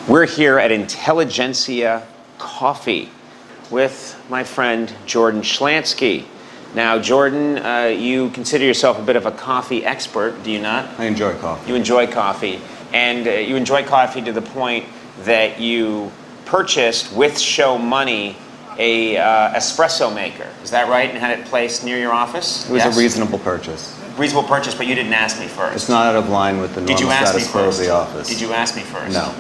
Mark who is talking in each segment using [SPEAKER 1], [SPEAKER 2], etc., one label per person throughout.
[SPEAKER 1] We're here at Intelligensia Coffee with my friend Jordan Now, Jordan, you consider yourself a bit of a coffee expert, do you not?
[SPEAKER 2] I enjoy coffee.
[SPEAKER 1] You enjoy coffee, and you enjoy coffee to the point that you purchased, with show money, a espresso maker. Is that right? And had it placed near your office?
[SPEAKER 2] It was a reasonable purchase.
[SPEAKER 1] Reasonable purchase, but you didn't ask me first.
[SPEAKER 2] It's not out of line with the normal status quo of the office.
[SPEAKER 1] Did you ask me first?
[SPEAKER 2] No.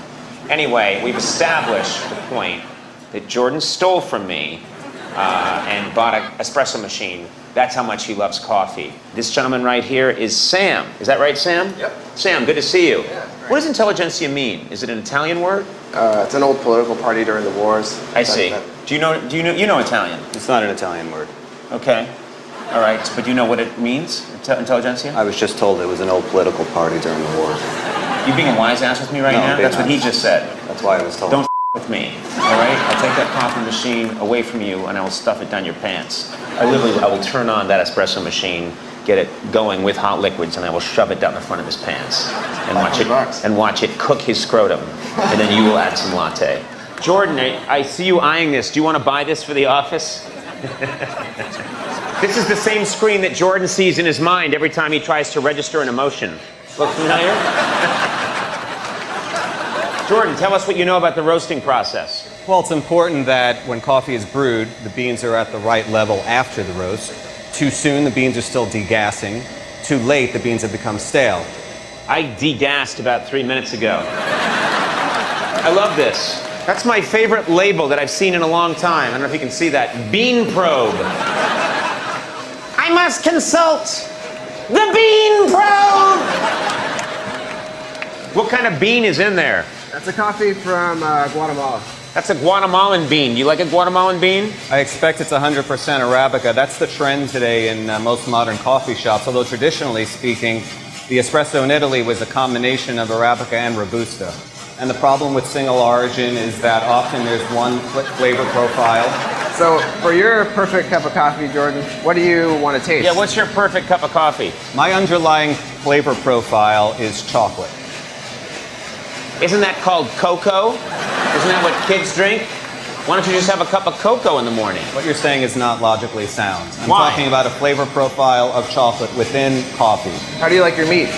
[SPEAKER 1] Anyway, we've established the point that Jordan stole from me and bought an espresso machine. That's how much he loves coffee. This gentleman right here is Sam. Is that right, Sam?
[SPEAKER 3] Yep.
[SPEAKER 1] Sam, good to see you.
[SPEAKER 3] Yeah,
[SPEAKER 1] what does intelligentsia mean? Is it an Italian word?
[SPEAKER 3] It's an old political party during the wars.
[SPEAKER 1] I see. Do you know Italian?
[SPEAKER 2] It's not an Italian word.
[SPEAKER 1] Okay. All right, but do you know what it means, intelligentsia?
[SPEAKER 2] I was just told it was an old political party during the war.
[SPEAKER 1] You being a wise ass with me right now? That's what he just said.
[SPEAKER 2] That's why I was told.
[SPEAKER 1] Don't with me, all right? I'll take that coffee machine away from you and I will stuff it down your pants. I will turn on that espresso machine, get it going with hot liquids, and I will shove it down the front of his pants and watch it cook his scrotum. And then you will add some latte. Jordan, I see you eyeing this. Do you want to buy this for the office? This is the same screen that Jordan sees in his mind every time he tries to register an emotion. Look familiar? Jordan, tell us what you know about the roasting process.
[SPEAKER 2] Well, it's important that when coffee is brewed, the beans are at the right level after the roast. Too soon, the beans are still degassing. Too late, the beans have become stale.
[SPEAKER 1] I degassed about 3 minutes ago. I love this. That's my favorite label that I've seen in a long time. I don't know if you can see that. Bean probe. I must consult the bean probe. What kind of bean is in there?
[SPEAKER 3] That's a coffee from Guatemala.
[SPEAKER 1] That's a Guatemalan bean. Do you like a Guatemalan bean?
[SPEAKER 2] I expect it's 100% Arabica. That's the trend today in most modern coffee shops, although traditionally speaking, the espresso in Italy was a combination of Arabica and Robusta. And the problem with single origin is that often there's one flavor profile.
[SPEAKER 3] So, for your perfect cup of coffee, Jordan, what do you want to taste?
[SPEAKER 1] Yeah, what's your perfect cup of coffee?
[SPEAKER 2] My underlying flavor profile is chocolate.
[SPEAKER 1] Isn't that called cocoa? Isn't that what kids drink? Why don't you just have a cup of cocoa in the morning?
[SPEAKER 2] What you're saying is not logically sound. I'm
[SPEAKER 1] Why?
[SPEAKER 2] talking about a flavor profile of chocolate within coffee.
[SPEAKER 3] How do you like your meat?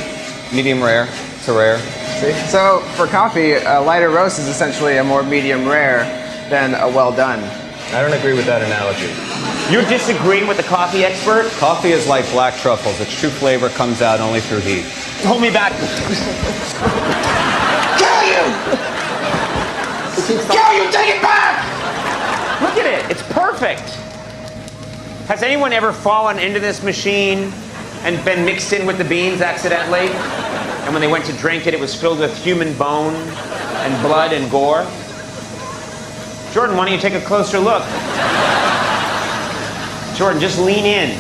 [SPEAKER 2] Medium rare to rare.
[SPEAKER 3] See? So, for coffee, a lighter roast is essentially a more medium rare than a well done.
[SPEAKER 2] I don't agree with that analogy.
[SPEAKER 1] You're disagreeing with the coffee expert?
[SPEAKER 2] Coffee is like black truffles. Its true flavor comes out only through heat.
[SPEAKER 1] Hold me back. Kill you! Kill you! Take it back! Look at it. It's perfect. Has anyone ever fallen into this machine and been mixed in with the beans accidentally? And when they went to drink it, it was filled with human bone and blood and gore? Jordan, why don't you take a closer look? Jordan, just lean in.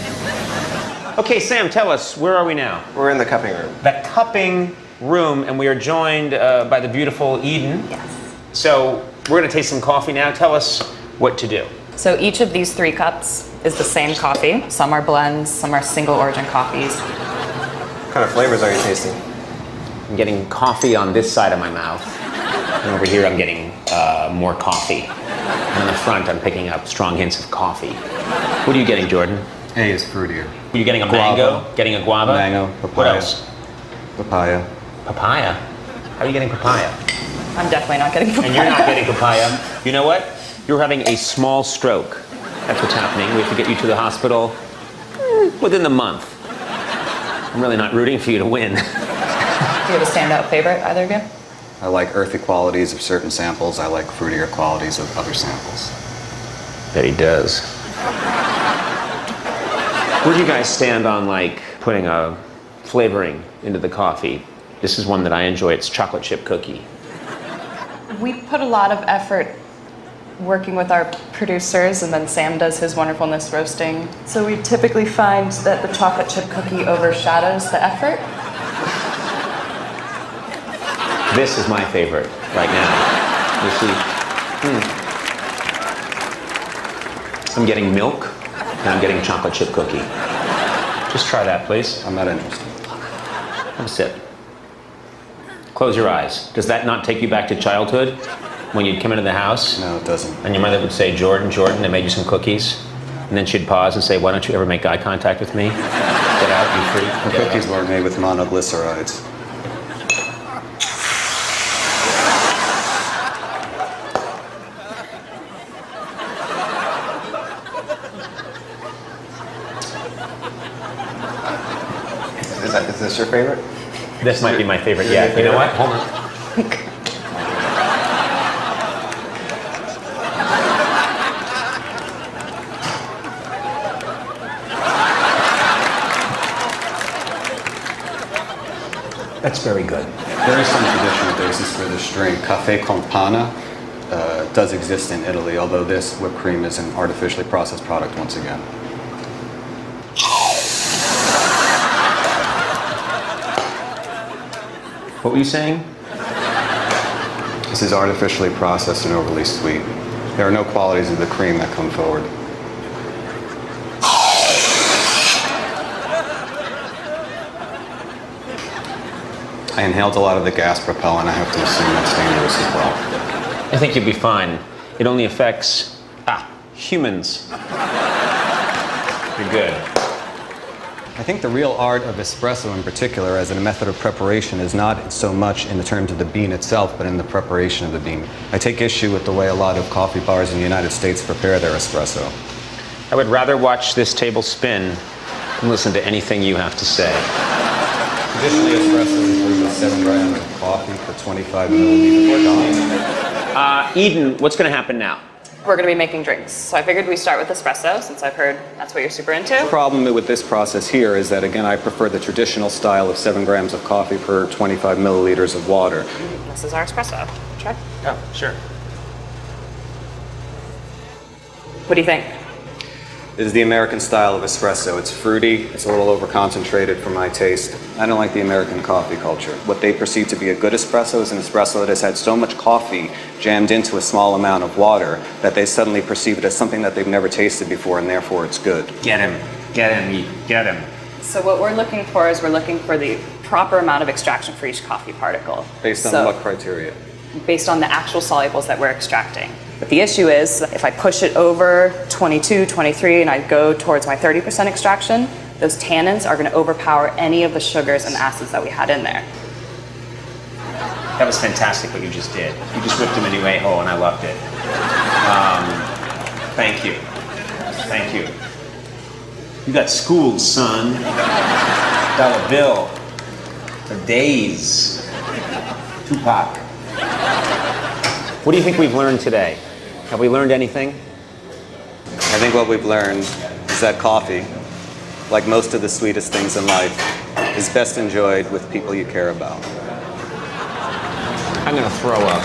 [SPEAKER 1] Okay, Sam, tell us, where are we now?
[SPEAKER 3] We're in the cupping room.
[SPEAKER 1] The cupping room, and we are joined by the beautiful Eden.
[SPEAKER 4] Yes.
[SPEAKER 1] So we're going to taste some coffee now. Tell us what to do.
[SPEAKER 4] So each of these 3 cups is the same coffee. Some are blends, some are single origin coffees.
[SPEAKER 3] What kind of flavors are you tasting?
[SPEAKER 1] I'm getting coffee on this side of my mouth. And over here I'm getting more coffee. And on the front I'm picking up strong hints of coffee. What are you getting, Jordan?
[SPEAKER 2] A is fruitier.
[SPEAKER 1] Are you getting a mango? Getting a guava?
[SPEAKER 2] Mango, papaya.
[SPEAKER 1] What else?
[SPEAKER 2] Papaya.
[SPEAKER 1] Papaya? How are you getting papaya?
[SPEAKER 4] I'm definitely not getting papaya.
[SPEAKER 1] And you're not getting papaya. You know what? You're having a small stroke. That's what's happening. We have to get you to the hospital within the month. I'm really not rooting for you to win.
[SPEAKER 4] Do you have a standout favorite, either of you?
[SPEAKER 2] I like earthy qualities of certain samples. I like fruitier qualities of other samples.
[SPEAKER 1] Bet he does. Where do you guys stand on like putting a flavoring into the coffee? This is one that I enjoy. It's chocolate chip cookie.
[SPEAKER 4] We put a lot of effort working with our producers, and then Sam does his wonderfulness roasting. So we typically find that the chocolate chip cookie overshadows the effort.
[SPEAKER 1] This is my favorite right now. You see, I'm getting milk and I'm getting chocolate chip cookie. Just try that, please.
[SPEAKER 2] I'm not interested.
[SPEAKER 1] Have a sip. Close your eyes. Does that not take you back to childhood? When you'd come into the house?
[SPEAKER 5] No, it doesn't.
[SPEAKER 1] And your mother would say, Jordan, Jordan, I made you some cookies. And then she'd pause and say, why don't you ever make eye contact with me? Get out, you freak.
[SPEAKER 5] The
[SPEAKER 1] Get
[SPEAKER 5] cookies
[SPEAKER 1] out.
[SPEAKER 5] were made with monoglycerides. Is this your favorite?
[SPEAKER 1] This might be my favorite yet. You know what? Hold on. That's very good.
[SPEAKER 5] There is some traditional basis for this drink. Caffè con panna does exist in Italy, although this whipped cream is an artificially processed product once again.
[SPEAKER 1] What were you saying?
[SPEAKER 5] This is artificially processed and overly sweet. There are no qualities of the cream that come forward. I inhaled a lot of the gas propellant. I have to assume that's dangerous as well.
[SPEAKER 1] I think you'll be fine. It only affects, humans. You're good.
[SPEAKER 5] I think the real art of espresso in particular as a method of preparation is not so much in the terms of the bean itself, but in the preparation of the bean. I take issue with the way a lot of coffee bars in the United States prepare their espresso.
[SPEAKER 1] I would rather watch this table spin than listen to anything you have to say.
[SPEAKER 5] Traditionally, espresso is brewed with 7 grams of coffee per 25 milliliters.
[SPEAKER 1] Eden, what's going to happen now?
[SPEAKER 4] We're going to be making drinks. So I figured we start with espresso, since I've heard that's what you're super into.
[SPEAKER 5] The problem with this process here is that, again, I prefer the traditional style of 7 grams of coffee per 25 milliliters of water.
[SPEAKER 4] This is our espresso. Try.
[SPEAKER 1] Oh, sure.
[SPEAKER 4] What do you think?
[SPEAKER 5] This is the American style of espresso. It's fruity, it's a little over-concentrated for my taste. I don't like the American coffee culture. What they perceive to be a good espresso is an espresso that has had so much coffee jammed into a small amount of water that they suddenly perceive it as something that they've never tasted before, and therefore it's good.
[SPEAKER 1] Get him. Get him. Get him.
[SPEAKER 4] So what we're looking for is we're looking for the proper amount of extraction for each coffee particle.
[SPEAKER 5] Based on what criteria?
[SPEAKER 4] Based on the actual solubles that we're extracting. But the issue is, if I push it over 22, 23, and I go towards my 30% extraction, those tannins are going to overpower any of the sugars and acids that we had in there.
[SPEAKER 1] That was fantastic what you just did. You just whipped him into a-hole, and I loved it. Thank you. Thank you. You got schooled, son. $1 bill. For days. Tupac. What do you think we've learned today? Have we learned anything?
[SPEAKER 5] I think what we've learned is that coffee, like most of the sweetest things in life, is best enjoyed with people you care about.
[SPEAKER 1] I'm gonna throw up.